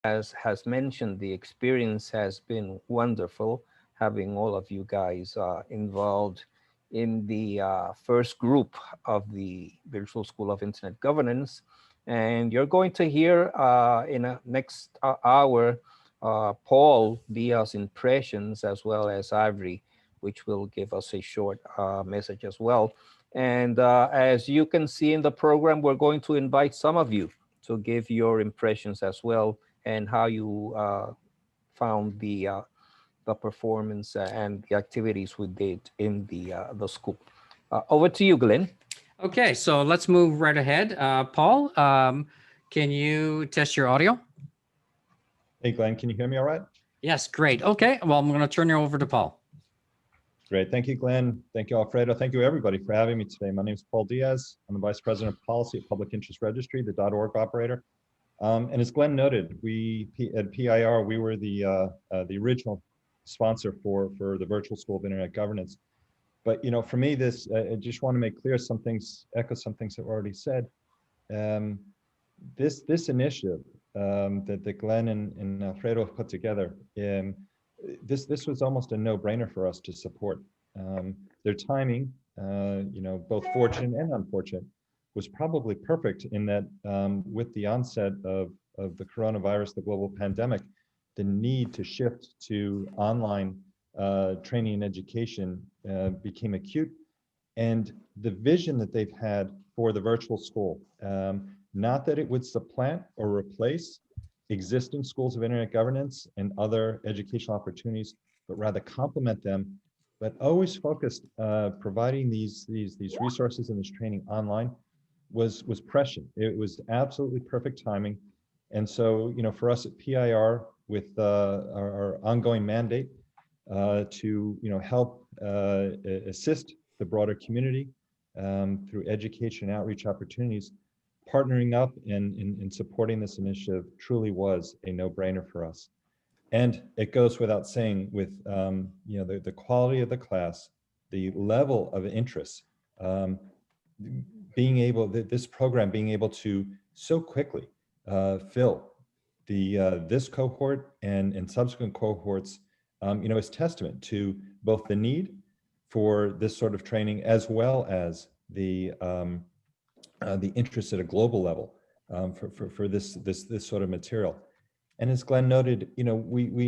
as has mentioned, the experience has been wonderful having all of you guys involved in the first group of the Virtual School of Internet Governance. And you're going to hear in a next hour Paul Diaz's impressions as well as Ivory, which will give us a short message as well. And as you can see in the program, we're going to invite some of you to give your impressions as well and how you found the performance and the activities we did in the school. Over to you, Glenn. Okay, so let's move right ahead. Paul, can you test your audio? Hey, Glenn, can you hear me all right? Yes, great. Okay, well, I'm going to turn you over to Paul. Great. Thank you, Glenn. Thank you, Alfredo. Thank you, everybody, for having me today. My name is Paul Diaz. I'm the Vice President of Policy at Public Interest Registry, the .org operator. And as Glenn noted, we at PIR, we were the original sponsor for the Virtual School of Internet Governance. But for me, I just want to make clear some things, echo some things that were already said. This initiative that Glenn and Alfredo have put together, this was almost a no-brainer for us to support. Their timing, both fortunate and unfortunate, was probably perfect in that with the onset of the coronavirus, the global pandemic, the need to shift to online training and education became acute. And the vision that they've had for the virtual school, not that it would supplant or replace existing schools of internet governance and other educational opportunities, but rather complement them, but always focused providing these resources and this training online was prescient. It was absolutely perfect timing. And so, for us at PIR, with our ongoing mandate to help assist the broader community through education and outreach opportunities, partnering up and supporting this initiative truly was a no-brainer for us. And it goes without saying with the quality of the class, the level of interest, this program being able to so quickly fill this cohort and subsequent cohorts, is testament to both the need for this sort of training as well as the interest at a global level for this sort of material. And as Glenn noted, we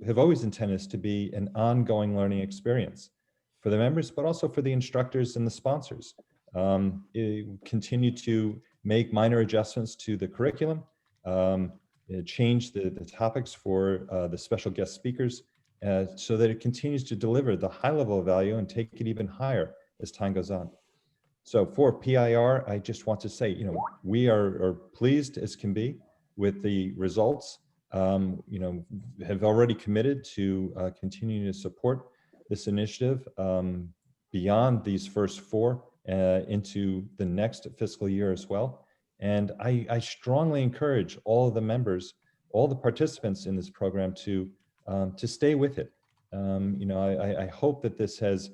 have always intended this to be an ongoing learning experience for the members, but also for the instructors and the sponsors. Continue to make minor adjustments to the curriculum, change the topics for the special guest speakers so that it continues to deliver the high level of value and take it even higher as time goes on. So for PIR, I just want to say, we are pleased as can be with the results, have already committed to continuing to support this initiative beyond these first four into the next fiscal year as well. And I strongly encourage all of the members, all the participants in this program to stay with it. I hope that this has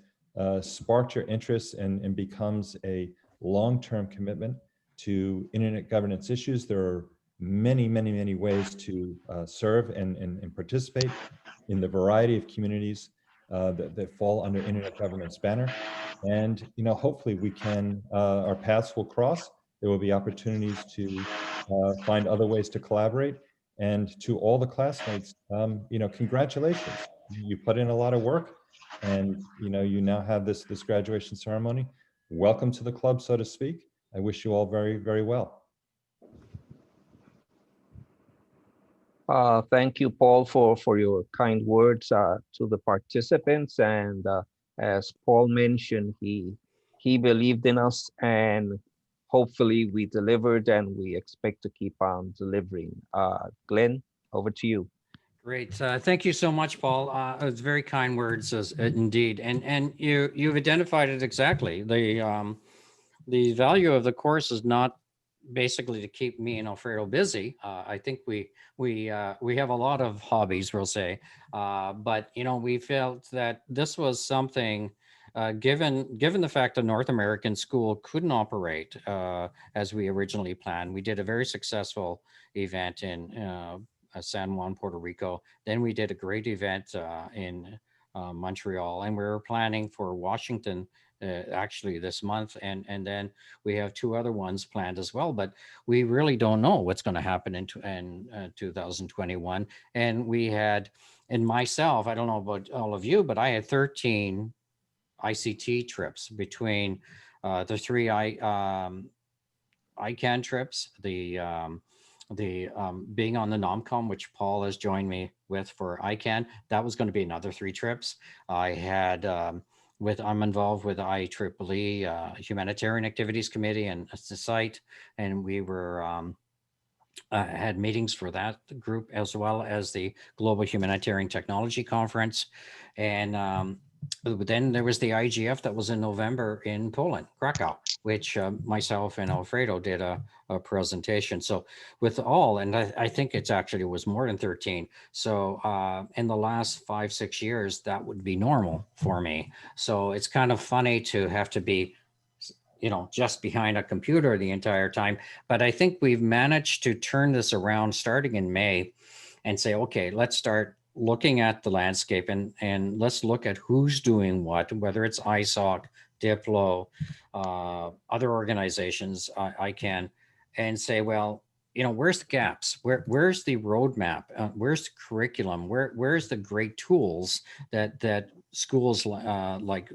sparked your interest and becomes a long-term commitment to internet governance issues. There are many, many, many ways to serve and participate in the variety of communities that fall under internet governance banner. And hopefully we can, our paths will cross. There will be opportunities to find other ways to collaborate. And to all the classmates, congratulations. You put in a lot of work, and you now have this graduation ceremony. Welcome to the club, so to speak. I wish you all very, very well. Thank you, Paul, for your kind words to the participants. And as Paul mentioned, he believed in us, and hopefully we delivered, and we expect to keep on delivering. Glenn, over to you. Great. Thank you so much, Paul. It's very kind words, indeed. And you've identified it exactly. The value of the course is not basically to keep me and Alfredo busy. I think we have a lot of hobbies, we'll say, but we felt that this was something given the fact that North American school couldn't operate as we originally planned, we did a very successful event in San Juan, Puerto Rico. Then we did a great event in Montreal, and we were planning for Washington actually this month, and then we have two other ones planned as well. But we really don't know what's going to happen in 2021. And we had, and myself, I don't know about all of you, but I had 13 ICT trips between the three ICANN trips, being on the NOMCOM, which Paul has joined me with for ICANN. That was going to be another 3 trips. I had I'm involved with IEEE Humanitarian Activities Committee and the site, and we were had meetings for that group, as well as the Global Humanitarian Technology Conference. And then there was the IGF that was in November in Poland, Krakow, which myself and Alfredo did a presentation. So with all, and I think it's actually was more than 13. So in the last 5-6 years, that would be normal for me. So it's kind of funny to have to be, just behind a computer the entire time. But I think we've managed to turn this around starting in May and say, okay, let's start looking at the landscape and let's look at who's doing what, whether it's ISOC, Diplo, other organizations, ICANN, and say, well, where's the gaps? Where's the roadmap? Where's the curriculum? Where's the great tools that schools like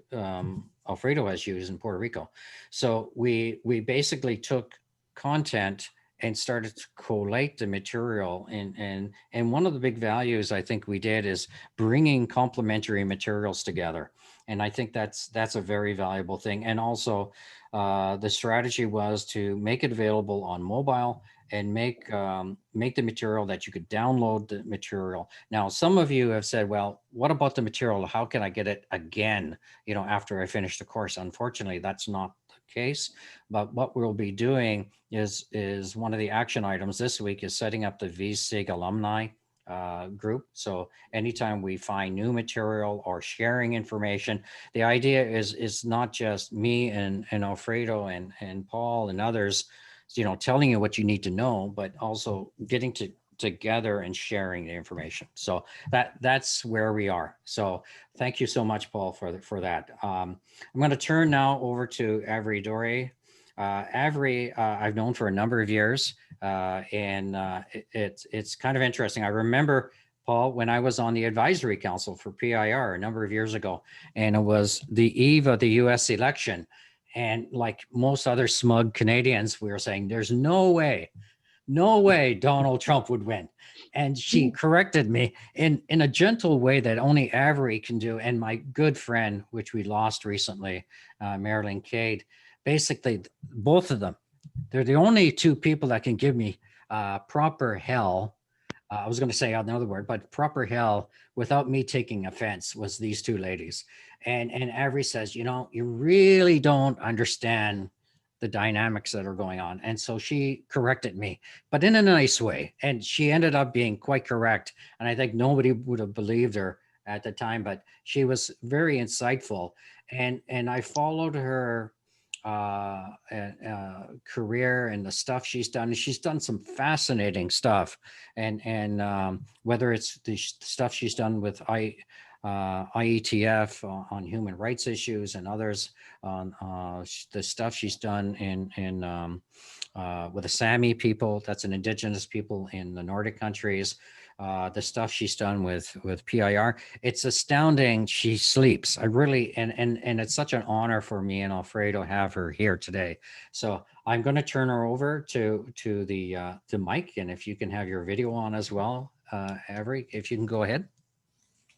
Alfredo has used in Puerto Rico? So we basically took content and started to collate the material. And one of the big values I think we did is bringing complementary materials together. And I think that's a very valuable thing. And also the strategy was to make it available on mobile and make the material that you could download the material. Now, some of you have said, well, what about the material? How can I get it again, after I finish the course? Unfortunately, that's not the case. But what we'll be doing is one of the action items this week is setting up the VSIG alumni group. So anytime we find new material or sharing information, the idea is not just me and Alfredo and Paul and others, telling you what you need to know, but also getting together and sharing the information. So that's where we are. So thank you so much, Paul, for that. I'm going to turn now over to Avery Doré. Avery, I've known for a number of years, and it's kind of interesting. I remember, Paul, when I was on the advisory council for PIR a number of years ago, and it was the eve of the US election. And like most other smug Canadians, we were saying, there's no way Donald Trump would win. And she corrected me in a gentle way that only Avery can do. And my good friend, which we lost recently, Marilyn Cade, basically both of them, they're the only 2 people that can give me proper hell. I was going to say another word, but proper hell without me taking offense was these 2 ladies. And Avery says, you really don't understand the dynamics that are going on. And so she corrected me, but in a nice way. And she ended up being quite correct. And I think nobody would have believed her at the time, but she was very insightful. And I followed her career and the stuff she's done. And she's done some fascinating stuff. And whether it's the stuff she's done with IETF on human rights issues and others, on the stuff she's done with the Sami people, that's an indigenous people in the Nordic countries, the stuff she's done with PIR. It's astounding. She sleeps. I really, and it's such an honor for me and Alfredo to have her here today. So I'm going to turn her over to the mic, and if you can have your video on as well, Avery, if you can go ahead.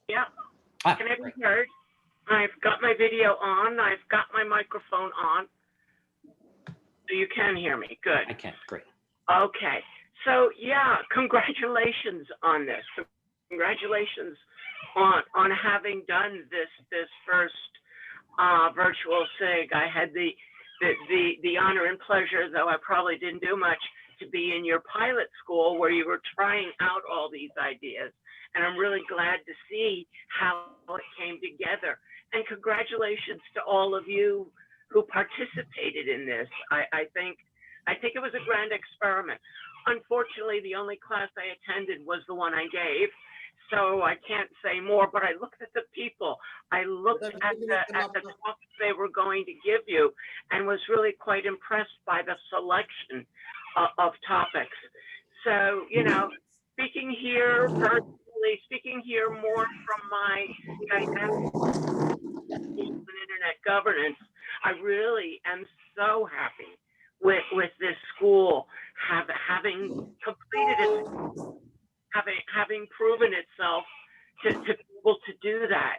Yeah. Can I be heard? I've got my video on. I've got my microphone on. So you can hear me. Good. I can. Great. Okay. So yeah, congratulations on this. Congratulations on having done this first virtual SIG. I had the honor and pleasure, though I probably didn't do much, to be in your pilot school where you were trying out all these ideas. And I'm really glad to see how it came together. And congratulations to all of you who participated in this. I think it was a grand experiment. Unfortunately, the only class I attended was the one I gave, so I can't say more. But I looked at the people, I looked at the talks they were going to give you, and was really quite impressed by the selection of topics. So, you know, speaking here personally, speaking here more from my dynamic internet governance, I really am so happy with this school having completed it, having proven itself to be able to do that.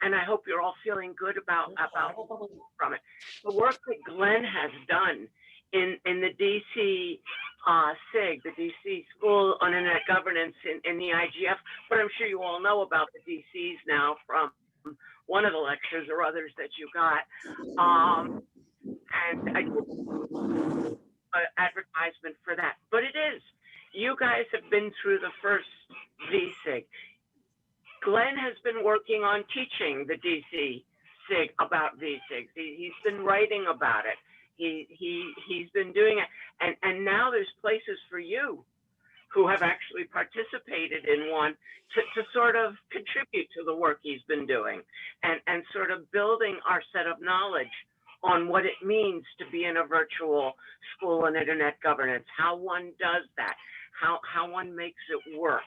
And I hope you're all feeling good about from it. The work that Glenn has done in the DC SIG, the DC School on Internet Governance in the IGF, but I'm sure you all know about the DCs now from one of the lectures or others that you got. And I did an advertisement for that, but it is. You guys have been through the first VSIG. Glenn has been working on teaching the DC SIG about VSIG. He's been writing about it. He's been doing it, and now there's places for you who have actually participated in one to sort of contribute to the work he's been doing, and sort of building our set of knowledge on what it means to be in a virtual school and internet governance, how one does that, how one makes it work.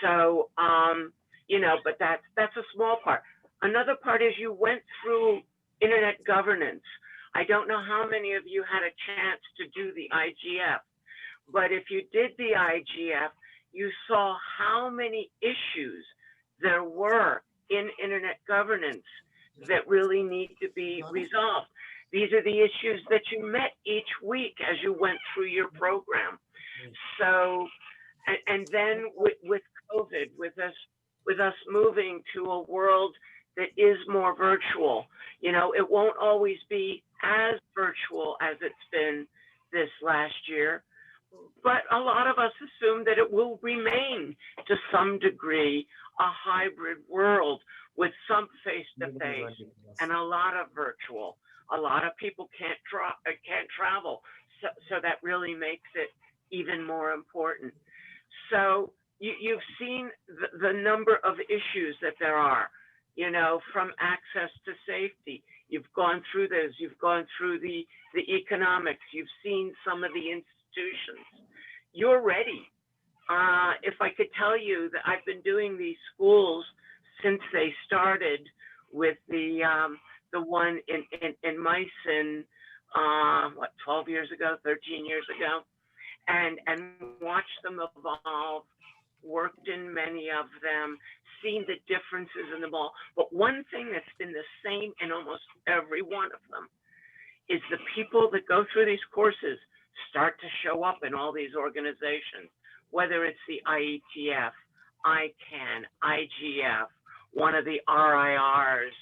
So, you know, but that's a small part. Another part is you went through internet governance. I don't know how many of you had a chance to do the IGF, but if you did the IGF, you saw how many issues there were in internet governance that really need to be resolved. These are the issues that you met each week as you went through your program. So, and then with COVID, with us moving to a world that is more virtual, you know, it won't always be as virtual as it's been this last year, but a lot of us assume that it will remain to some degree a hybrid world with some face-to-face and a lot of virtual. A lot of people can't travel, so that really makes it even more important. So you've seen the number of issues that there are, you know, from access to safety. You've gone through those. You've gone through the economics. You've seen some of the institutions. You're ready. If I could tell you that I've been doing these schools since they started with the one in Meissen, 12 years ago, 13 years ago, and watched them evolve, worked in many of them, seen the differences in them all. But one thing that's been the same in almost every one of them is the people that go through these courses start to show up in all these organizations, whether it's the IETF, ICANN, IGF, one of the RIRs,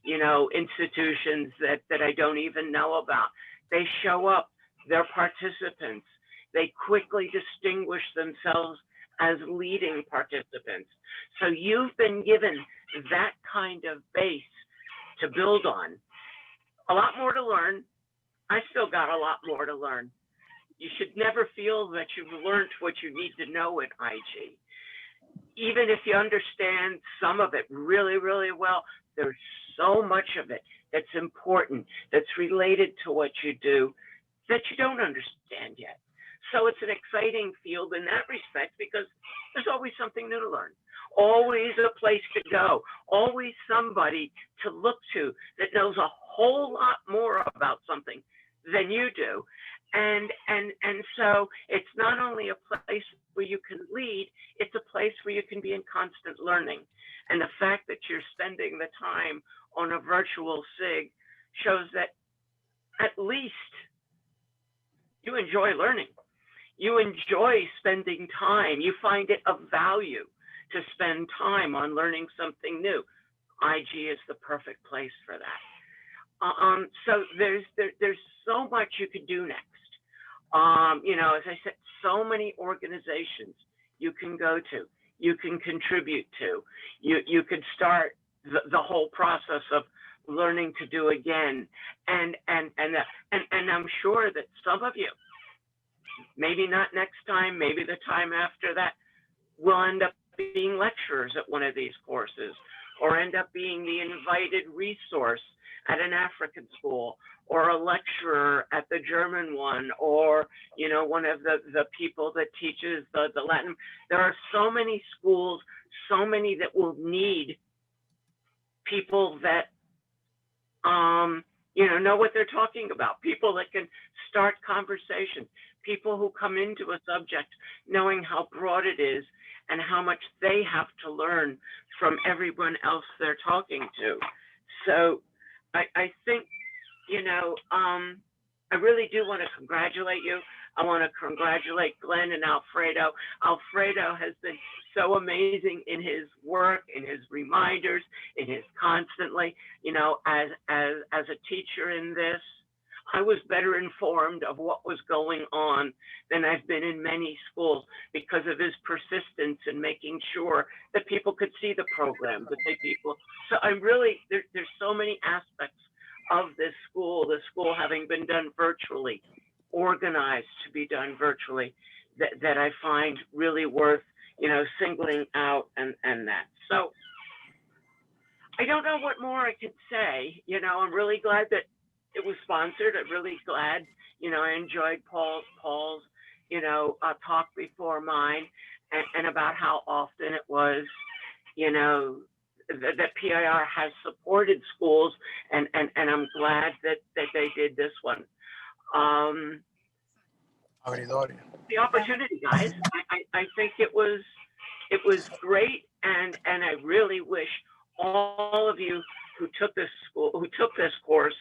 you know, institutions that I don't even know about. They show up, they're participants. They quickly distinguish themselves as leading participants. So you've been given that kind of base to build on. A lot more to learn. I still got a lot more to learn. You should never feel that you've learned what you need to know at IG. Even if you understand some of it really, really well, there's so much of it that's important, that's related to what you do, that you don't understand yet. So it's an exciting field in that respect because there's always something new to learn, always a place to go, always somebody to look to that knows a whole lot more about something than you do. And so it's not only a place where you can lead, it's a place where you can be in constant learning. And the fact that you're spending the time on a virtual SIG shows that at least you enjoy learning. You enjoy spending time. You find it of value to spend time on learning something new. IG is the perfect place for that. So there's so much you could do next. As I said, so many organizations you can go to, you can contribute to, you could start the whole process of learning to do again, and I'm sure that some of you, maybe not next time, maybe the time after that, will end up being lecturers at one of these courses, or end up being the invited resource at an African school, or a lecturer at the German one, or one of the people that teaches the Latin. There are so many schools, so many that will need people that know what they're talking about, people that can start conversations, people who come into a subject knowing how broad it is and how much they have to learn from everyone else they're talking to. So I think, I really do want to congratulate you. I want to congratulate Glenn and Alfredo. Alfredo has been so amazing in his work, in his reminders, in his constantly, as a teacher in this, I was better informed of what was going on than I've been in many schools because of his persistence in making sure that people could see the program, so I'm really, there's so many aspects of this school, the school having been done virtually, organized to be done virtually, that I find really worth, singling out and that. So I don't know what more I could say. I'm really glad that it was sponsored. I'm really glad, I enjoyed Paul's, talk before mine, and about how often it was, that PIR has supported schools, and I'm glad that they did this one. The opportunity, guys. I think it was great, and I really wish all of you who took this course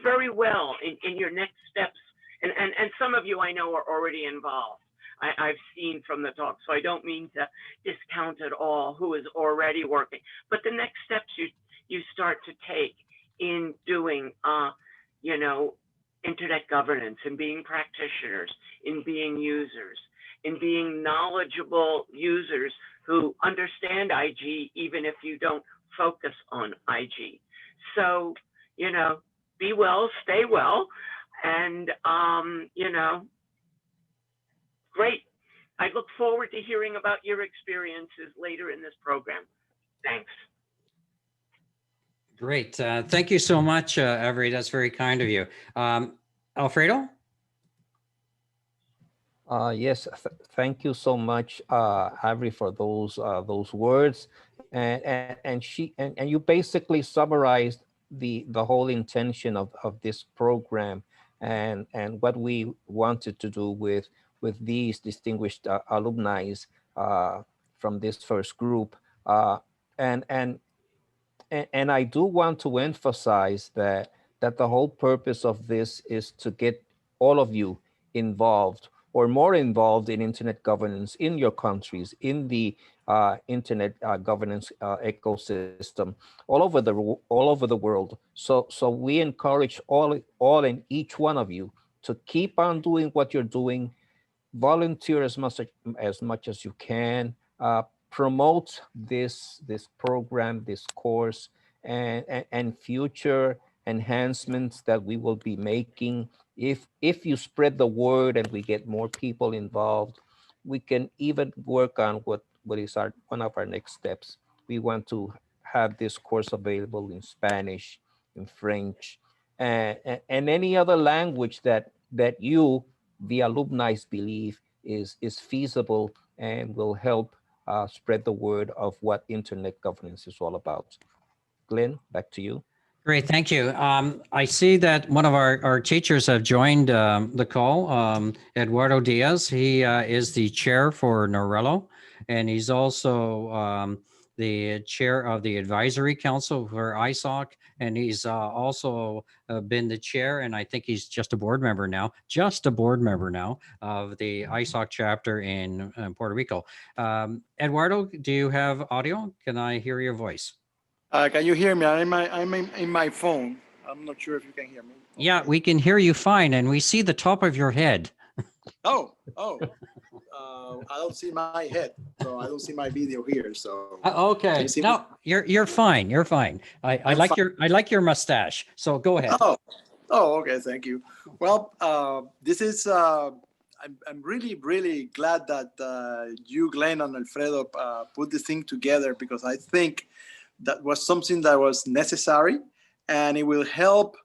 very well in your next steps. And some of you I know are already involved. I've seen from the talk, so I don't mean to discount at all who is already working. But the next steps you start to take in doing, internet governance, and being practitioners, in being users, in being knowledgeable users who understand IG, even if you don't focus on IG. So, be well, stay well, and, great. I look forward to hearing about your experiences later in this program. Thanks. Great. Thank you so much, Avery. That's very kind of you. Alfredo? Yes, thank you so much, Avery, for those words, and you basically summarized the whole intention of this program, and what we wanted to do with these distinguished alumni from this first group, and and and I do want to emphasize that the whole purpose of this is to get all of you involved, or more involved, in internet governance in your countries, in the internet governance ecosystem all over the world. So we encourage all and each one of you to keep on doing what you're doing, volunteer as much as you can, promote this program, this course, and future enhancements that we will be making. If you spread the word and we get more people involved, we can even work on what is one of our next steps. We want to have this course available in Spanish, in French, and any other language that you, the alumni, believe is feasible and will help spread the word of what internet governance is all about. Glenn, back to you. Great, thank you. I see that one of our teachers have joined the call, Eduardo Diaz. He is the chair for Norello, and he's also the chair of the advisory council for ISOC, and he's also been the chair, and I think he's just a board member now, of the ISOC chapter in Puerto Rico. Eduardo, do you have audio? Can I hear your voice? Can you hear me? I'm in my phone. I'm not sure if you can hear me. Yeah, we can hear you fine, and we see the top of your head. Oh, oh. I don't see my head, so I don't see my video here. So can you Okay, see me? no, you're fine. You're fine. I I'm like fine. your mustache. So go ahead. Oh, oh, okay. Thank you. Well, this is. I'm really, really glad that you, Glenn, and Alfredo put this thing together, because I think that was something that was necessary, and it will help.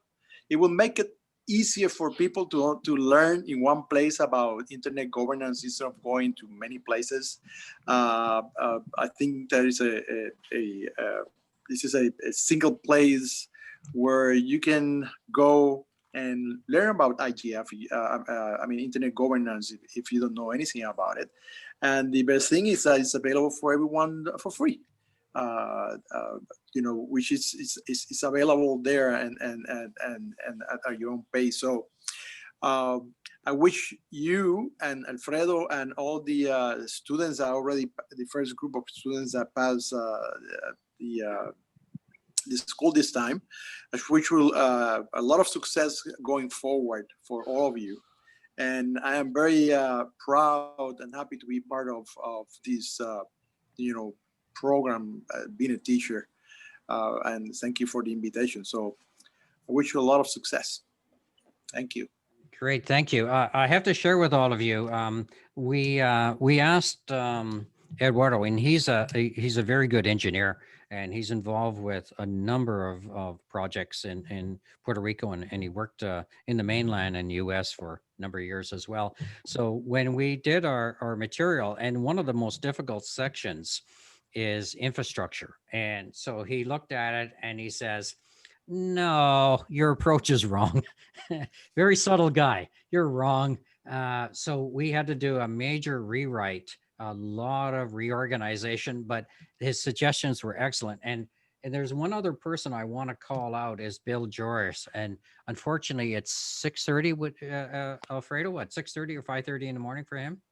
It will make it easier for people to learn in one place about internet governance instead of going to many places. I think there is this is a single place where you can go and learn about IGF. I mean, internet governance, if you don't know anything about it. And the best thing is that it's available for everyone for free. Which is available there and at your own pace. So I wish you and Alfredo and all the students that already, the first group of students that passed the the school this time, which will a lot of success going forward for all of you. And I am very proud and happy to be part of this program, being a teacher. And thank you for the invitation. So I wish you a lot of success. Thank you. Great, thank you. I have to share with all of you. We asked Eduardo, and he's a very good engineer, and he's involved with a number of projects in Puerto Rico, and he worked in the mainland and U.S. for a number of years as well. So when we did our material, and one of the most difficult sections is infrastructure, and so he looked at it and he says, "No, your approach is wrong." Very subtle guy. You're wrong. So we had to do a major rewrite, a lot of reorganization, but his suggestions were excellent. And there's one other person I want to call out is Bill Joris. And unfortunately, it's 6:30 with Alfredo. What, 6:30 or 5:30 in the morning for him?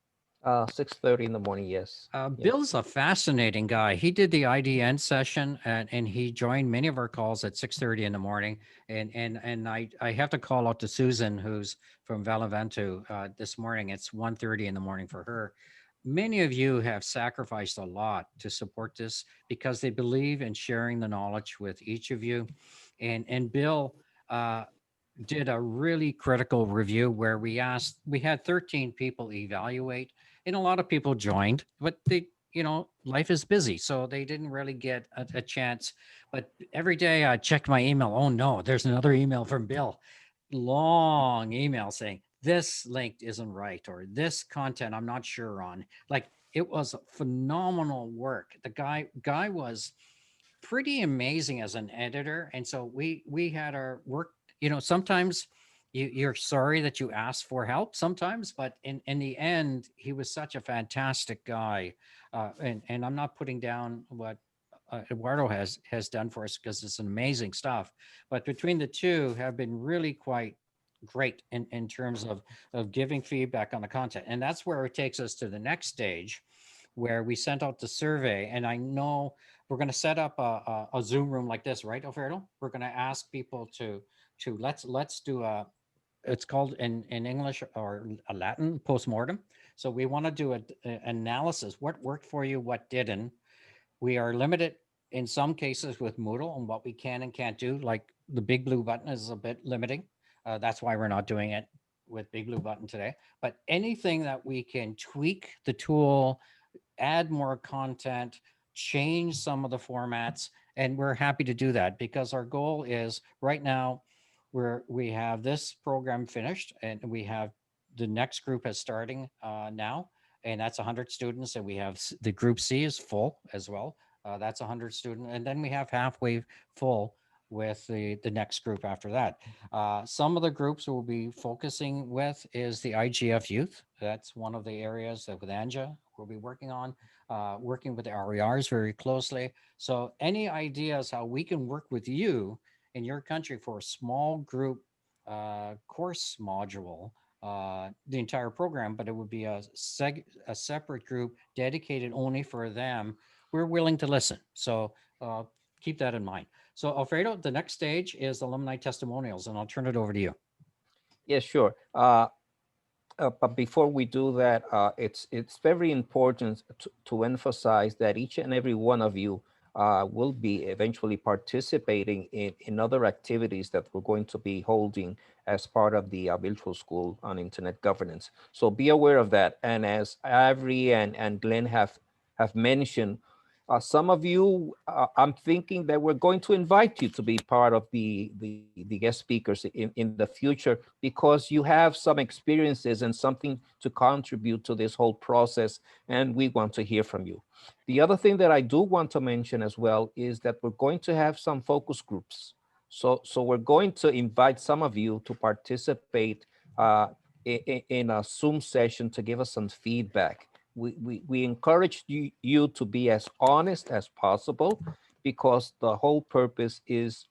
6:30 in the morning. Yes. Yes. Bill's a fascinating guy. He did the IDN session and he joined many of our calls at 6:30 in the morning. And I have to call out to Susan, who's from Valavento this morning. It's 1:30 in the morning for her. Many of you have sacrificed a lot to support this because they believe in sharing the knowledge with each of you. And Bill did a really critical review where we had 13 people evaluate, and a lot of people joined, but life is busy, so they didn't really get a chance. But every day I checked my email. Oh no, there's another email from Bill, long email saying this link isn't right, or this content I'm not sure on. Like, it was phenomenal work. The guy was pretty amazing as an editor. And so we had our work. Sometimes you're sorry that you asked for help sometimes, but in the end, he was such a fantastic guy. And I'm not putting down what Eduardo has done for us, because it's amazing stuff. But between the two have been really quite great in terms of giving feedback on the content. And that's where it takes us to the next stage, where we sent out the survey. And I know we're going to set up a Zoom room like this, right, Alfredo? We're going to ask people to let's do it's called in English or a Latin postmortem. So we want to do an analysis. What worked for you? What didn't? We are limited in some cases with Moodle on what we can and can't do. Like the big blue button is a bit limiting. That's why we're not doing it with big blue button today. But anything that we can tweak the tool, add more content, change some of the formats, and we're happy to do that, because our goal is right now we have this program finished, and we have the next group is starting now, and that's 100 students, and we have the group C is full as well. That's 100 students, and then we have halfway full with the next group after that. Some of the groups we'll be focusing with is the IGF youth. That's one of the areas that with Anja we'll be working on, working with the RERs very closely. So any ideas how we can work with you in your country for a small group course module, the entire program, but it would be a separate group dedicated only for them. We're willing to listen. So keep that in mind. So Alfredo, the next stage is alumni testimonials, and I'll turn it over to you. Yes, sure. but before we do that, it's very important to emphasize that each and every one of you will be eventually participating in other activities that we're going to be holding as part of the virtual school on internet governance. So be aware of that. And as Avery and Glenn have mentioned, some of you, I'm thinking that we're going to invite you to be part of the guest speakers in the future, because you have some experiences and something to contribute to this whole process, and we want to hear from you. The other thing that I do want to mention as well is that we're going to have some focus groups. So we're going to invite some of you to participate in a Zoom session to give us some feedback. We encourage you to be as honest as possible, because the whole purpose is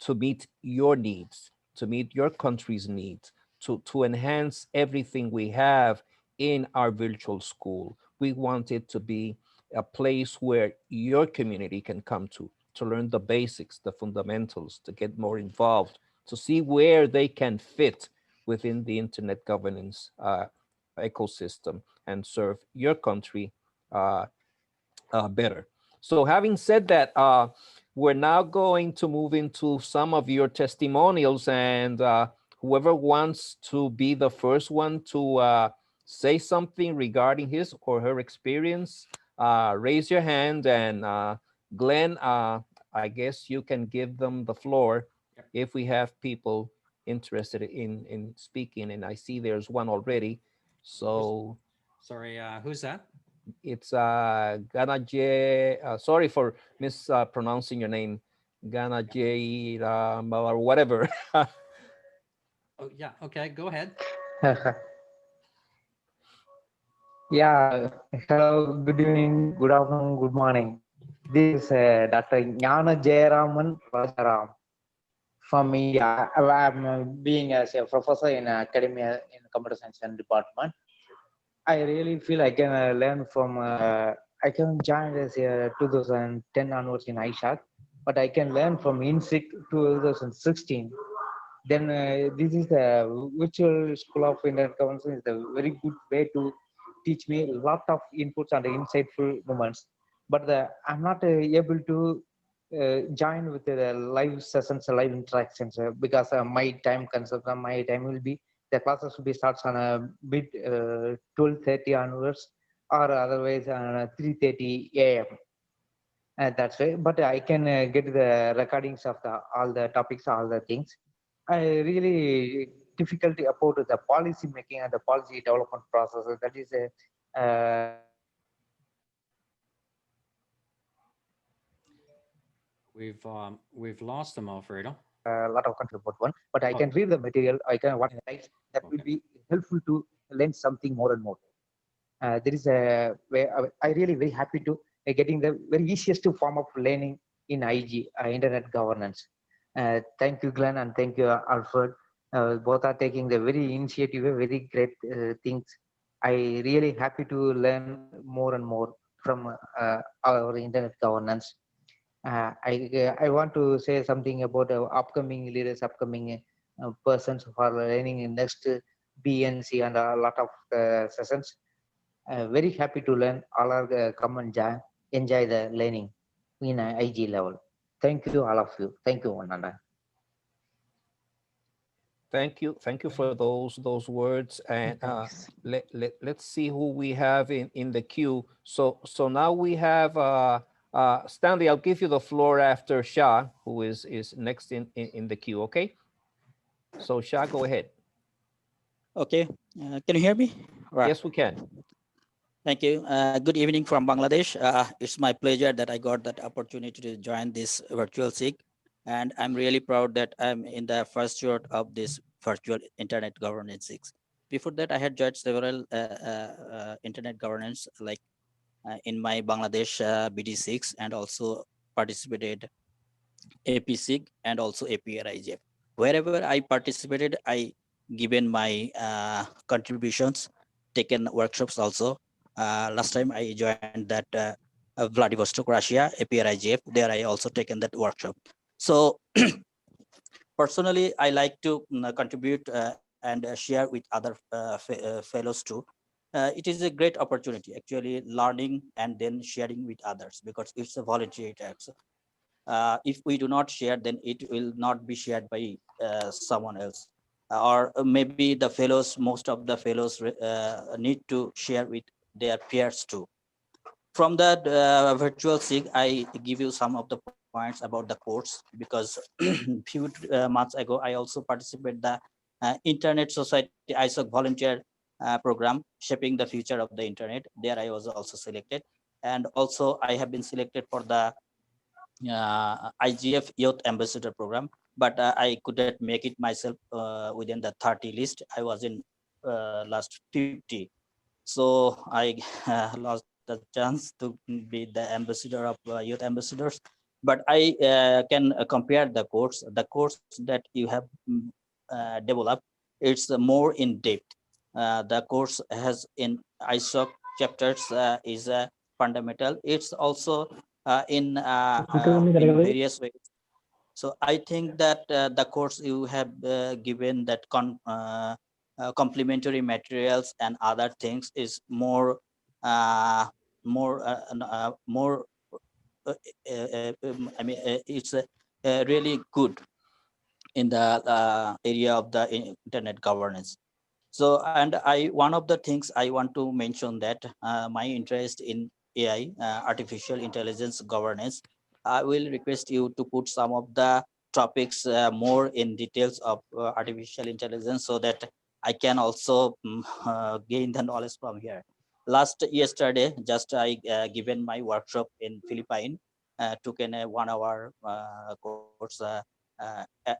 to meet your needs, to meet your country's needs, to enhance everything we have in our virtual school. We want it to be a place where your community can come to learn the basics, the fundamentals, to get more involved, to see where they can fit within the internet governance ecosystem and serve your country uh, better. So having said that, we're now going to move into some of your testimonials, and whoever wants to be the first one to say something regarding his or her experience, raise your hand. And Glenn, I guess you can give them the floor if we have people interested in speaking. And I see there's one already. So Sorry, who's that? it's Ganaje. Sorry for mispronouncing your name, Ganaje or whatever. Oh, yeah. Okay, go ahead. Yeah, hello, good evening, good afternoon, good morning. This is Dr. Jnana Jayaraman Rajaram from India. I'm being as a professor in academia in computer science and department. I really feel I can learn from, I can join as 2010 onwards in ISHAC, but I can learn from INSIC 2016. Then this is the virtual school of internet governance is a very good way to teach me a lot of inputs and insightful moments. But I'm not able to join with the live sessions, live interactions, because my time consumption, my time will be, the classes will be starts on a bit 12:30 onwards, or otherwise 3:30 a.m. That's way. But I can get the recordings of all the topics, all the things. I really difficulty about the policy making and the policy development process. That is a We've lost them, Alfredo. lot of country about one. But I can read the material. I can what types that will be helpful to learn something more and more. There is a way I really very happy to getting the very easiest form of learning in IG internet governance. Thank you, Glenn, and thank you, Alfred. Both are taking the very initiative, very great things. I really happy to learn more and more from our internet governance. I want to say something about upcoming leaders, upcoming persons who are learning in next BNC and a lot of sessions. Very happy to learn. All are come and enjoy the learning in IG level. Thank you, all of you. Thank you, Ananda. Thank you for those words. And Thanks. let's see who we have in the queue. So now we have Stanley. I'll give you the floor after Shah, who is next in the queue. Okay. So Shah, go ahead. Okay, can you hear me? Right. Yes, we can. Thank you. Good evening from Bangladesh. It's my pleasure that I got that opportunity to join this virtual SIG. And I'm really proud that I'm in the first year of this virtual internet governance SIG. Before that, I had joined several internet governance like in my Bangladesh BD6, and also participated AP-SIG and also APRIGF. Wherever I participated, I given my contributions, taken workshops also. Last time I joined that Vladivostok, Russia, APRIGF. There I also taken that workshop. So personally, I like to contribute and share with other fellows too. It is a great opportunity, actually, learning and then sharing with others, because it's a voluntary task. If we do not share, then it will not be shared by someone else. Or maybe the fellows, most of the fellows need to share with their peers too. From that virtual SIG, I give you some of the points about the course, because few months ago, I also participated the Internet Society ISOC volunteer program, shaping the future of the internet. There I was also selected. And also I have been selected for the IGF Youth Ambassador Program, but I couldn't make it myself within the 30 list. I was in last 50. So I lost the chance to be the ambassador of youth ambassadors. But I can compare the course. The course that you have developed, it's more in depth. The course has in ISOC chapters is fundamental. It's also in various ways. So I think that the course you have given, that complementary materials and other things, is uh, more uh, I mean, it's really good in the area of the internet governance. So, and one of the things I want to mention, that my interest in AI, artificial intelligence governance, I will request you to put some of the topics more in details of artificial intelligence, so that I can also gain the knowledge from here. Last yesterday, just I given my workshop in Philippines, took in a 1 hour course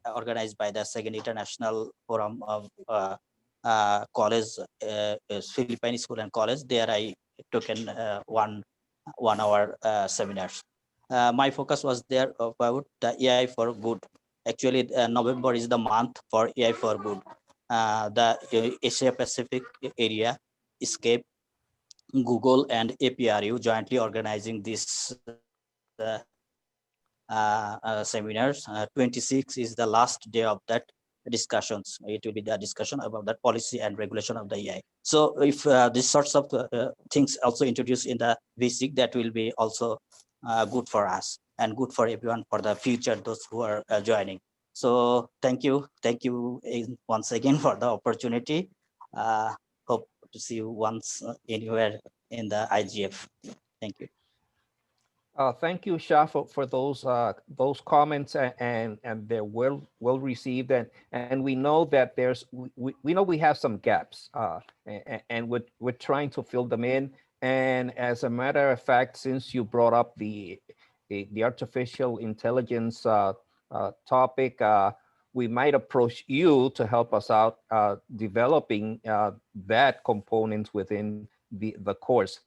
organized by the Second International Forum of college, Philippine School and College. There I took in 1 hour seminars. My focus was there about the AI for good. Actually, November is the month for AI for good. The Asia Pacific area, Escape, Google, and APRU jointly organizing this seminars. 26 is the last day of that discussions. It will be the discussion about that policy and regulation of the AI. So if these sorts of things also introduced in the VSIG, that will be also good for us and good for everyone for the future, those who are joining. So thank you once again for the opportunity. Hope to see you once anywhere in the IGF. Thank you. Thank you, Shah, for those comments, and they're well received, and we know that we know we have some gaps, and we're trying to fill them in. And as a matter of fact, since you brought up the artificial intelligence topic, we might approach you to help us out developing that component within the course.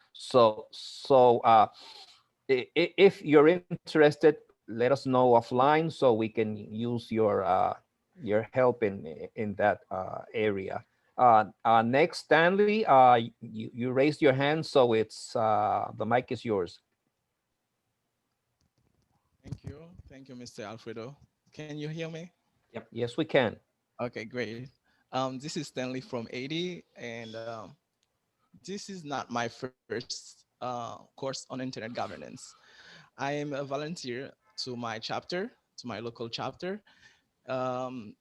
If you're interested, let us know offline so we can use your help in that area. Next, Stanley, you raised your hand, so it's the mic is yours. Thank you, Mr. Alfredo. Can you hear me? Yes, we can. Okay, great. This is Stanley from 80, and this is not my first course on internet governance. I am a volunteer to my chapter, to my local chapter. Um,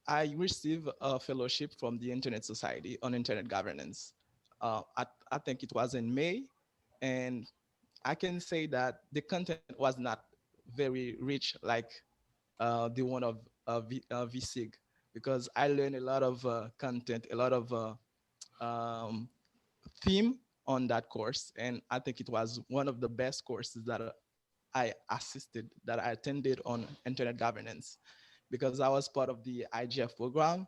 I received a fellowship from the Internet Society on internet governance. I think it was in May, and I can say that the content was not very rich like the one of VSIG, because I learned a lot of content, a lot of um, theme on that course, and I think it was one of the best courses that that I attended on internet governance, because I was part of the IGF program.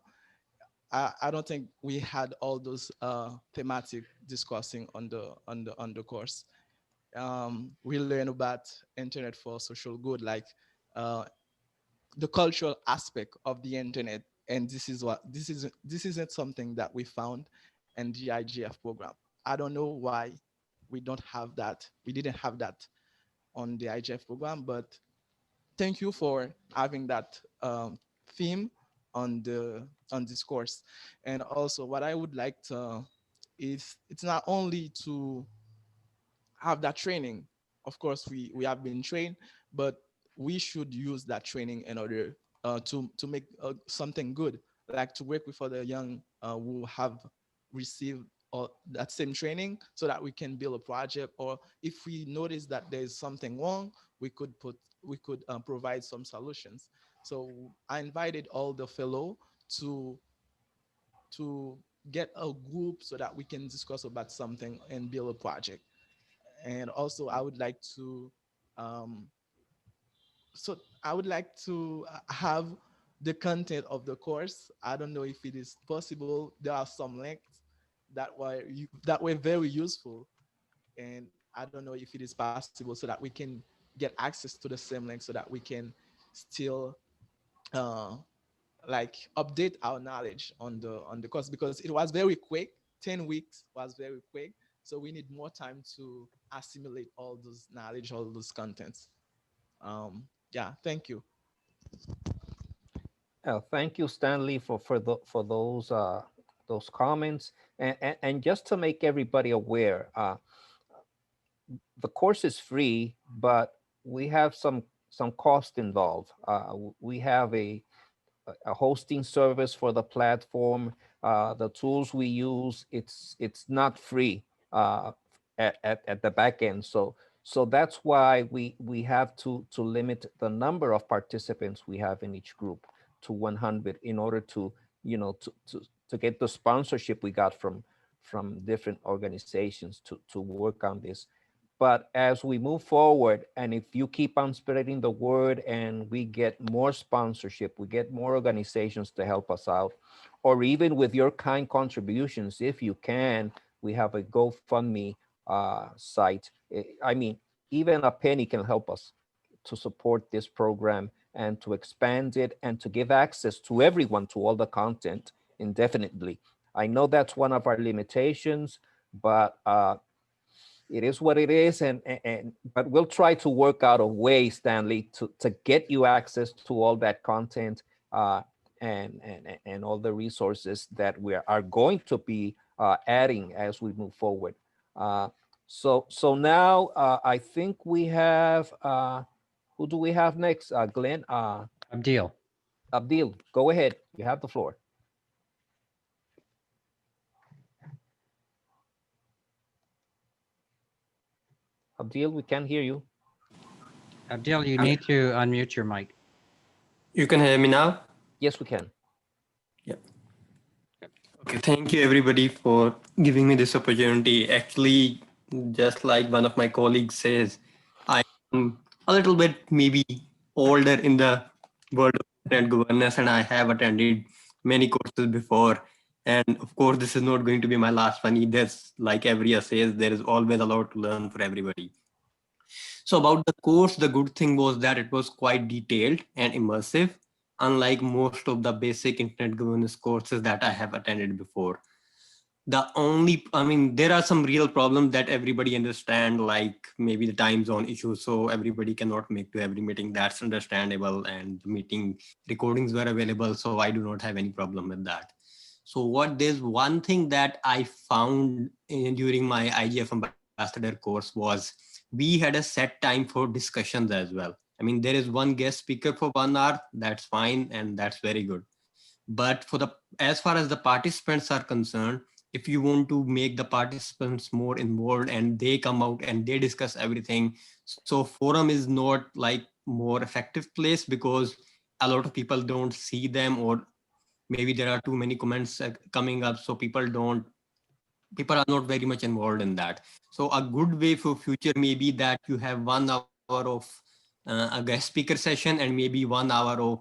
I don't think we had all those thematic discussing on the course. We learn about internet for social good, like uh, the cultural aspect of the internet, and this isn't something that we found in the IGF program. I don't know why we didn't have that on the IGF program, but thank you for having that theme. on this course. And also what I would like to is it's not only to have that training. Of course, we have been trained, but we should use that training in order to make something good, like to work with other young who have received that same training, so that we can build a project. Or if we notice that there's something wrong, we could provide some solutions. So I invited all the fellow to to get a group so that we can discuss about something and build a project. And also I would like to um, so I would like to have the content of the course. I don't know if it is possible. There are some links that were very useful, and I don't know if it is possible so that we can get access to the same link so that we can still uh, like update our knowledge on the course, because it was very quick. 10 weeks was very quick, so we need more time to assimilate all those knowledge, all those contents. Yeah, thank you. Thank you, Stanley, for those comments. And just to make everybody aware, the course is free, but we have some cost involved. We have a hosting service for the platform. The tools we use, it's not free at the back end. So that's why we have to limit the number of participants we have in each group to 100 in order to, to get the sponsorship we got from different organizations to work on this. But as we move forward, and if you keep on spreading the word and we get more sponsorship, we get more organizations to help us out, or even with your kind contributions, if you can, we have a GoFundMe site. I mean, even a penny can help us to support this program and to expand it and to give access to everyone to all the content indefinitely. I know that's one of our limitations, but it is what it is, and but we'll try to work out a way, Stanley, to get you access to all that content and all the resources that we are going to be adding as we move forward. So now I think we have who do we have next? Glenn, Abdil. Abdil, go ahead. You have the floor. Abdil, we can't hear you. Abdil, you need to unmute your mic. You can hear me now? Yes, we can. Yeah. Okay, thank you everybody for giving me this opportunity. Actually, just like one of my colleagues says, I am a little bit maybe older in the world of internet governance, and I have attended many courses before. And of course, this is not going to be my last one either. Like every year says, there is always a lot to learn for everybody. So about the course, the good thing was that it was quite detailed and immersive, unlike most of the basic internet governance courses that I have attended before. I mean, there are some real problems that everybody understand, like maybe the time zone issues. So everybody cannot make to every meeting. That's understandable. And the meeting recordings were available. So I do not have any problem with that. So there's one thing that I found during my IGF ambassador course was we had a set time for discussions as well. I mean, there is one guest speaker for 1 hour, that's fine, and that's very good. But as far as the participants are concerned, if you want to make the participants more involved and they come out and they discuss everything, so forum is not like more effective place because a lot of people don't see them, or maybe there are too many comments coming up, so people are not very much involved in that. So a good way for future may be that you have 1 hour of a guest speaker session and maybe 1 hour of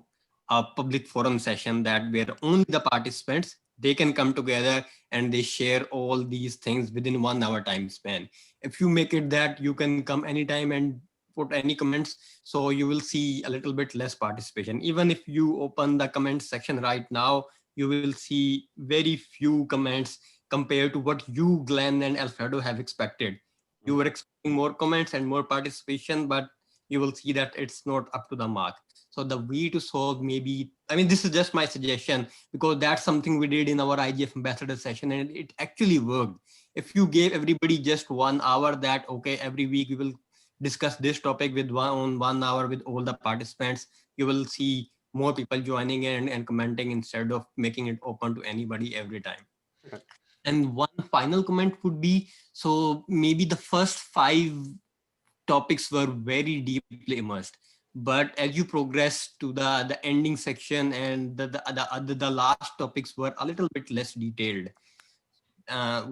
a public forum session, that where only the participants, they can come together and they share all these things within 1 hour time span. If you make it that you can come anytime and put any comments, so you will see a little bit less participation. Even if you open the comment section right now, you will see very few comments compared to what you, Glenn and Alfredo, have expected. You were expecting more comments and more participation, but you will see that it's not up to the mark. So the way to solve, maybe, I mean, this is just my suggestion, because that's something we did in our IGF ambassador session and it actually worked. If you gave everybody just 1 hour that, okay, every week we will discuss this topic with 1 hour with all the participants, you will see more people joining in and commenting instead of making it open to anybody every time. And one final comment would be, so maybe the first 5 topics were very deeply immersed, but as you progress to the ending section and the last topics were a little bit less detailed. There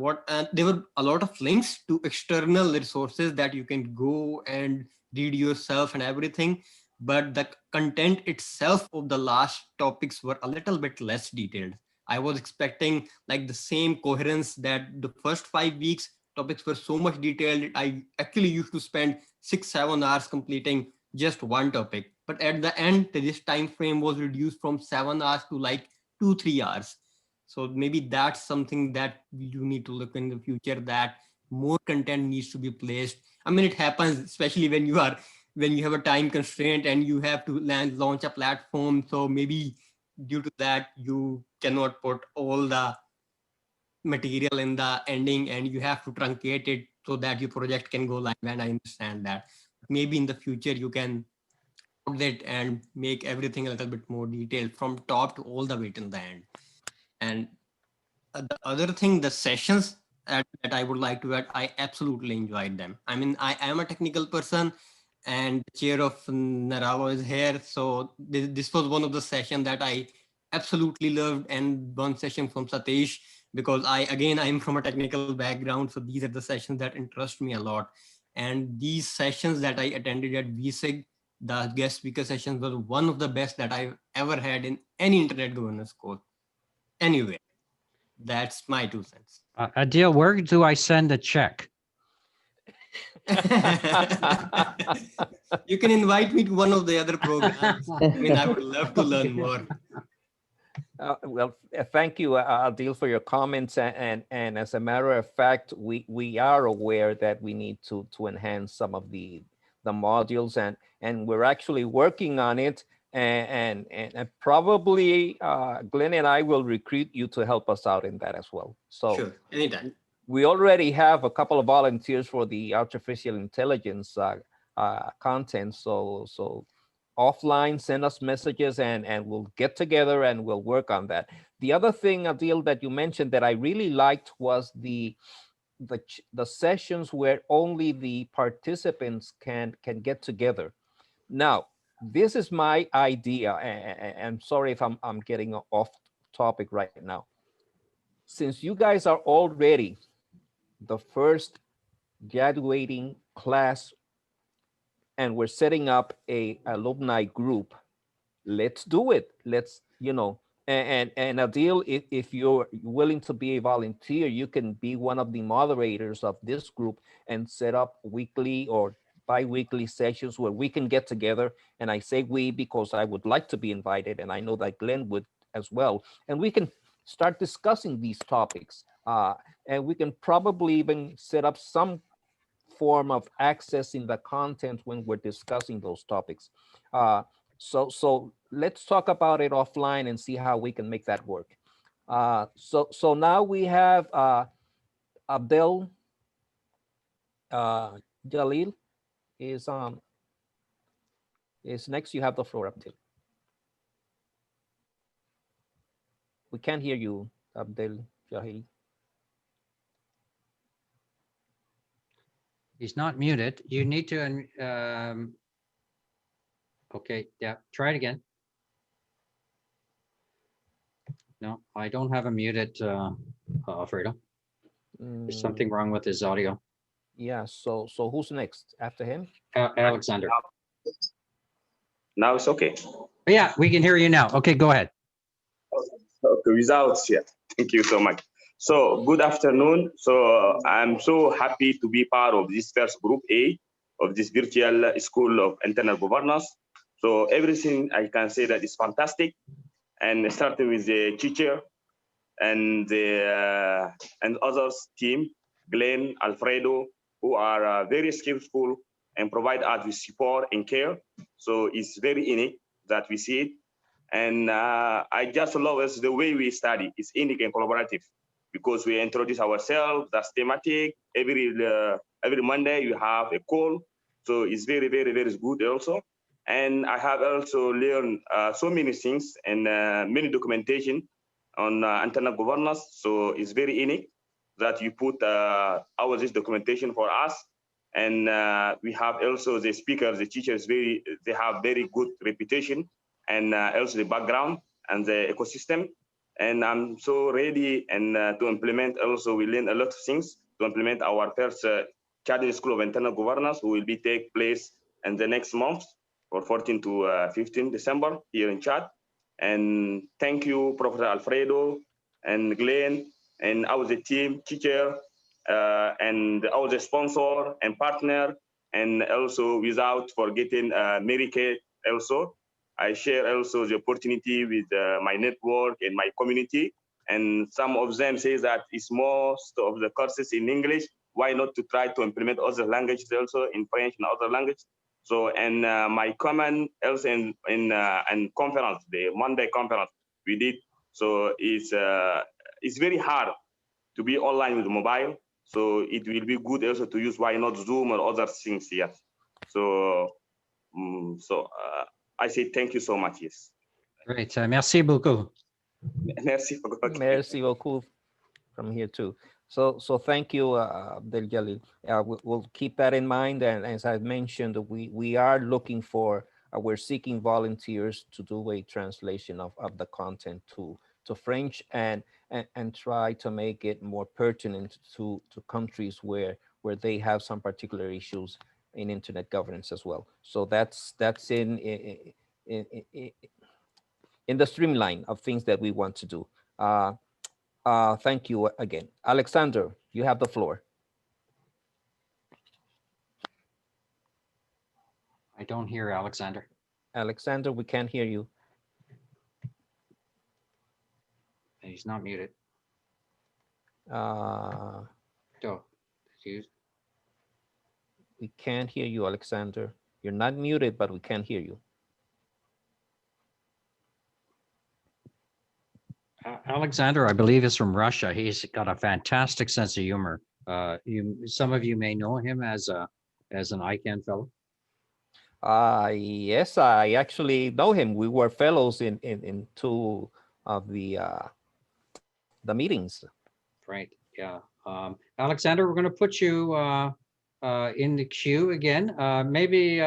were a lot of links to external resources that you can go and read yourself and everything, but the content itself of the last topics were a little bit less detailed. I was expecting like the same coherence that the first 5 weeks topics were so much detailed. I actually used to spend 6-7 hours completing just one topic, but at the end this time frame was reduced from 7 hours to like 2-3 hours. So maybe that's something that you need to look in the future, that more content needs to be placed. I mean, it happens, especially when you have a time constraint and you have to launch a platform. So maybe due to that, you cannot put all the material in the ending and you have to truncate it so that your project can go live. And I understand that. Maybe in the future, you can put it and make everything a little bit more detailed from top to all the way till the end. And the other thing, the sessions that I would like to add, I absolutely enjoyed them. I mean, I am a technical person and the chair of Naralo is here. So this was one of the sessions that I absolutely loved, and one session from Satish, because I'm from a technical background. So these are the sessions that interest me a lot. And these sessions that I attended at VSIG, the guest speaker sessions, were one of the best that I've ever had in any internet governance course. Anyway, that's my 2 cents. Adil, where do I send a check? You can invite me to one of the other programs. I mean, I would love to learn more. Thank you, Adil, for your comments. And as a matter of fact, we are aware that we need to enhance some of the modules, and we're actually working on it. And probably Glenn and I will recruit you to help us out in that as well. So sure, anytime. We already have a couple of volunteers for the artificial intelligence content. So offline, send us messages and we'll get together and we'll work on that. The other thing, Adil, that you mentioned that I really liked was the sessions where only the participants can get together. Now, this is my idea, and I'm sorry if I'm getting off topic right now. Since you guys are already the first graduating class and we're setting up a alumni group, let's do it. Let's, and Adil, if you're willing to be a volunteer, you can be one of the moderators of this group and set up weekly or bi-weekly sessions where we can get together. And I say we because I would like to be invited, and I know that Glenn would as well. And we can start discussing these topics. And we can probably even set up some form of accessing the content when we're discussing those topics. So let's talk about it offline and see how we can make that work. So now we have Abdel Jalil is next. You have the floor, Abdel. We can't hear you, Abdel Jalil. He's not muted. You need to, okay, yeah, try it again. No, I don't have a muted, Alfredo. There's something wrong with his audio. Yeah, so who's next after him? Alexander. Now it's okay. Yeah, we can hear you now. Okay, go ahead. Okay, results yet. Thank you so much. So good afternoon. So I'm so happy to be part of this first group A of this virtual school of internal governance. So everything I can say that is fantastic, and starting with the teacher and the and others team, Glenn, Alfredo, who are very skillful and provide us with support and care. So it's very unique, that we see it. And I just love us the way we study. It's unique and collaborative because we introduce ourselves, that's thematic. Every Monday you have a call. So it's very, very, very good also. And I have also learned so many things and many documentation on internet governance. So it's very unique that you put this documentation for us. And we have also the speakers, the teachers, they have very good reputation and also the background and the ecosystem. And I'm so ready and to implement also, we learn a lot of things to implement our first Chad School of Internal Governance, who will be take place in the next month for 14 to 15 December here in Chad. And thank you, Professor Alfredo and Glenn and our the team, teacher, and our the sponsor and partner, and also without forgetting Mary Kay also. I share also the opportunity with my network and my community. And some of them say that it's most of the courses in English. Why not to try to implement other languages also in French and other languages? So, and my comment also in conference, the Monday conference we did. So it's very hard to be online with mobile. So it will be good also to use why not Zoom or other things here. So, I say thank you so much. Yes. Great. Merci beaucoup. Merci. Okay. Merci beaucoup from here too. So thank you, Abdel Jalil. We'll keep that in mind. And as I mentioned, we are looking for, we're seeking volunteers to do a translation of the content to French and try to make it more pertinent to countries where they have some particular issues in internet governance as well. So that's in the streamline of things that we want to do. Thank you again. Alexander, you have the floor. I don't hear Alexander. Alexander, we can't hear you. He's not muted. Uh, Oh, excuse. we can't hear you, Alexander. You're not muted, but we can't hear you. Alexander, I believe, is from Russia. He's got a fantastic sense of humor. Some of you may know him as an ICANN fellow. Yes, I actually know him. We were fellows in two of the meetings. Right. Yeah. Alexander, we're going to put you in the queue again. Maybe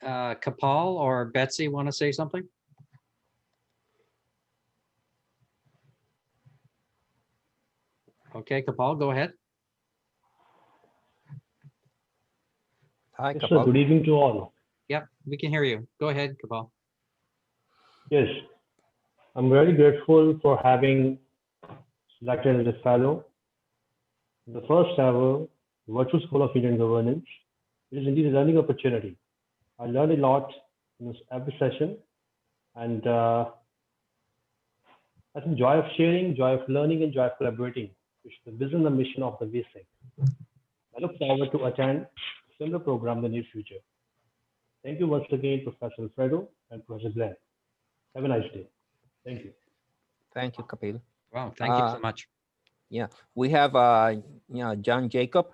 Kapal or Betsy want to say something? Okay, Kapal, go ahead. Hi, Yes, Kapal. sir. Good evening to all. Yep, we can hear you. Go ahead, Kapal. Yes, I'm very grateful for having selected as a fellow the first ever Virtual School of Indian Governance. It is indeed a learning opportunity. I learned a lot in every session, and I think joy of sharing, joy of learning, and joy of collaborating, which is the vision and mission of the VSIG. I look forward to attend a similar program in the near future. Thank you once again, Professor Alfredo and Professor Glenn. Have a nice day. Thank you. Thank you, Kapil. Wow, thank you so much. Yeah, we have John Jacob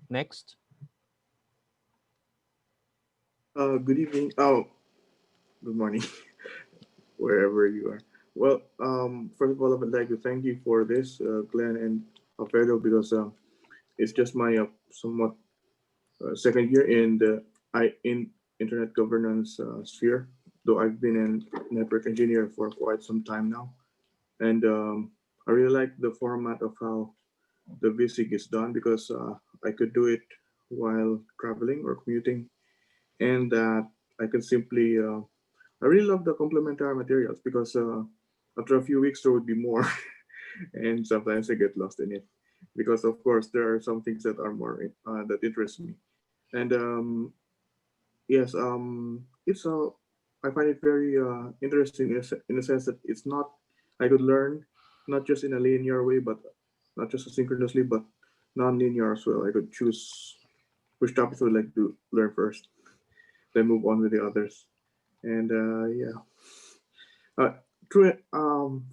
next. Good evening. Oh, good morning, wherever you are. Well, first of all, I would like to thank you for this, Glenn and Alfredo, because it's just my somewhat second year in the internet governance sphere. Though I've been a network engineer for quite some time now, and I really like the format of how the VSIG is done because I could do it while traveling or commuting, and that I can simply. I really love the complementary materials because after a few weeks there would be more, and sometimes I get lost in it because of course there are some things that are more that interest me, and yes, it's I find it very interesting in a sense that it's not I could learn not just in a linear way, but not just asynchronously, but non-linear as well. I could choose which topics I would like to learn first, then move on with the others. And yeah, uh, true.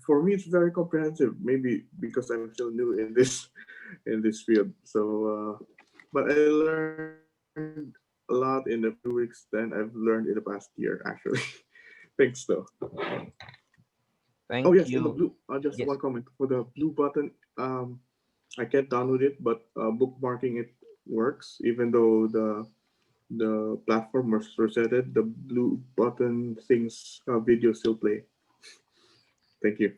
For me, it's very comprehensive. Maybe because I'm still new in this in this field. So, but I learned a lot in the few weeks than I've learned in the past year. Actually, thanks though. Oh yes, in Thank the blue. you. Just one Yes. comment for the blue button. I can't download it, but bookmarking it works. Even though the platform was resetted, the blue button things video still play. Thank you.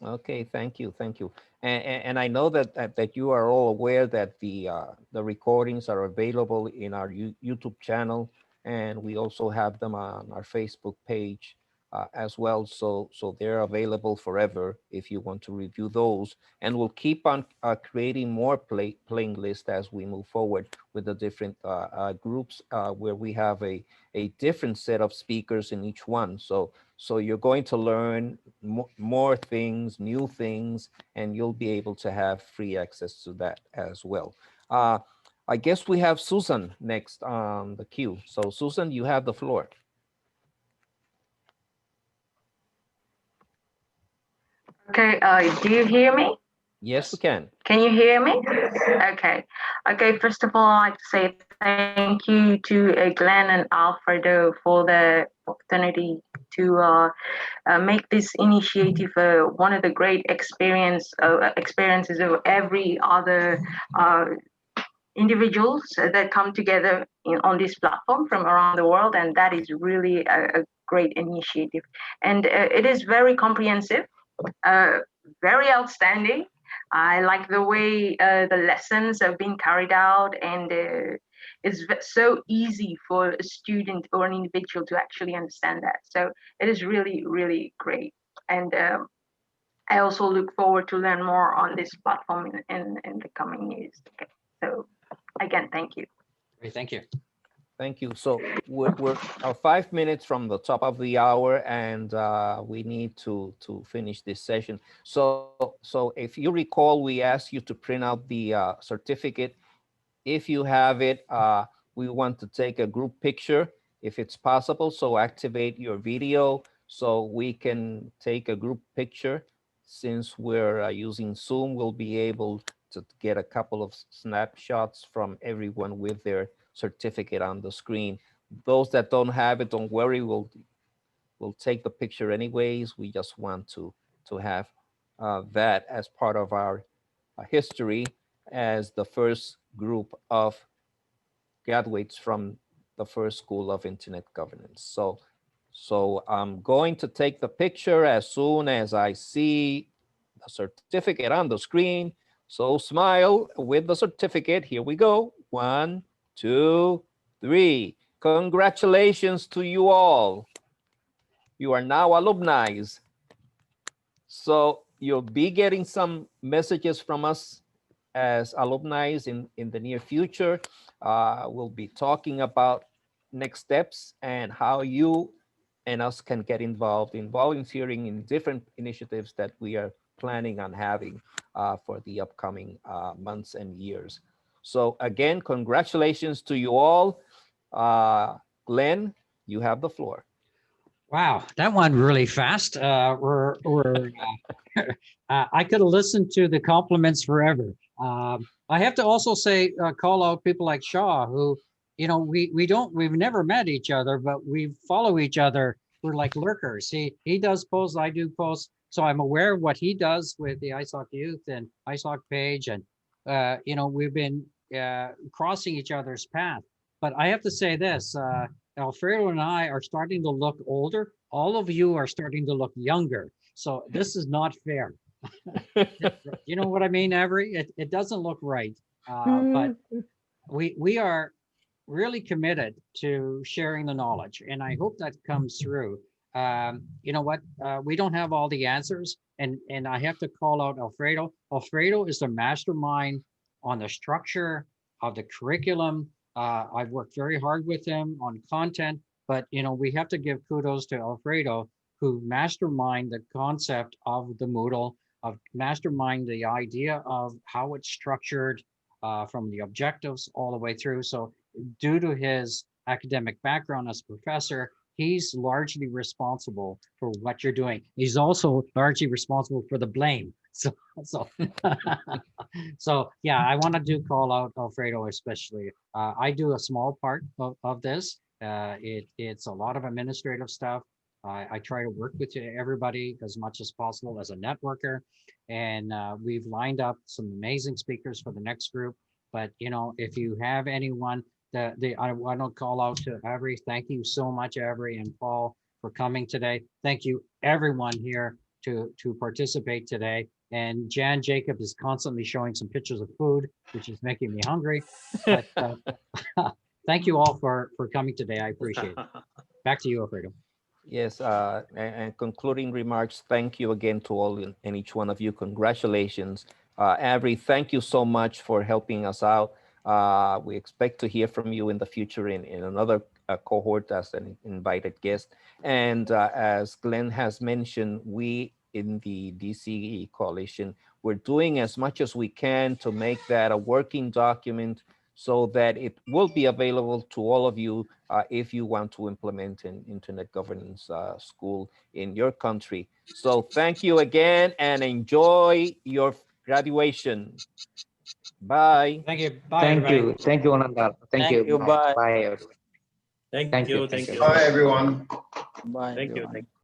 Okay, thank you, thank you. And I know that you are all aware that the recordings are available in our YouTube channel, and we also have them on our Facebook page as well. So they're available forever if you want to review those. And we'll keep on creating more playing lists as we move forward with the different groups where we have a different set of speakers in each one. So you're going to learn more things, new things, and you'll be able to have free access to that as well. I guess we have Susan next on the queue. So Susan, you have the floor. Okay, do you hear me? Yes, we can. Can you hear me? Okay. Okay, first of all, I'd like to say thank you to Glenn and Alfredo for the opportunity to make this initiative one of the great experiences of every other individuals that come together on this platform from around the world, and that is really a great initiative. And it is very comprehensive, uh, very outstanding. I like the way the lessons have been carried out, and it's so easy for a student or an individual to actually understand that. So it is really, really great. And I also look forward to learn more on this platform in the coming years. Okay. So again, thank you. Great, thank you. Thank you. So we're 5 minutes from the top of the hour, and we need to finish this session. So if you recall, we asked you to print out the certificate. If you have it, we want to take a group picture if it's possible. So activate your video so we can take a group picture. Since we're using Zoom, we'll be able to get a couple of snapshots from everyone with their certificate on the screen. Those that don't have it, don't worry, we'll take the picture anyways. We just want to have that as part of our history as the first group of graduates from the first School of Internet Governance. So I'm going to take the picture as soon as I see the certificate on the screen. So smile with the certificate. Here we go. 1, 2, 3. Congratulations to you all. You are now alumni. So you'll be getting some messages from us as alumni in the near future. We'll be talking about next steps and how you and us can get involved in volunteering in different initiatives that we are planning on having for the upcoming months and years. So again, congratulations to you all. Glenn, you have the floor. Wow, that went really fast. I could have listened to the compliments forever. I have to also say, call out people like Shaw, who, you know, we've never met each other, but we follow each other. We're like lurkers. He does posts, I do posts, so I'm aware of what he does with the ISOC Youth and ISOC page, and you know, we've been crossing each other's path. But I have to say this. Alfredo and I are starting to look older. All of you are starting to look younger. So this is not fair. You know what I mean, Avery? It doesn't look right. But we are really committed to sharing the knowledge, and I hope that comes through. You know what? We don't have all the answers, and I have to call out Alfredo. Alfredo is the mastermind on the structure of the curriculum. I've worked very hard with him on content, but you know, we have to give kudos to Alfredo, who mastermind the concept of the Moodle, of mastermind the idea of how it's structured from the objectives all the way through. So due to his academic background as a professor, he's largely responsible for what you're doing. He's also largely responsible for the blame. So, so yeah, I want to do call out Alfredo especially. I do a small part of this. It's a lot of administrative stuff. I try to work with everybody as much as possible as a networker, and we've lined up some amazing speakers for the next group. But you know, if you have anyone I want to call out to Avery. Thank you so much, Avery and Paul, for coming today. Thank you, everyone here to participate today. And Jan Jacob is constantly showing some pictures of food, which is making me hungry. But thank you all for coming today. I appreciate it. Back to you, Alfredo. Yes, and concluding remarks, thank you again to all and each one of you. Congratulations. Avery, thank you so much for helping us out. We expect to hear from you in the future in another cohort as an invited guest. And as Glenn has mentioned, we in the DCE Coalition, we're doing as much as we can to make that a working document so that it will be available to all of you if you want to implement an internet governance school in your country. So thank you again and enjoy your graduation. Bye. Thank you. Bye, Thank everybody. you. Thank you, Ananda. Thank you. Bye. Bye, everyone. Thank Thank you. you. Thank you. Bye, everyone. Bye, Thank you. everyone. Thank you.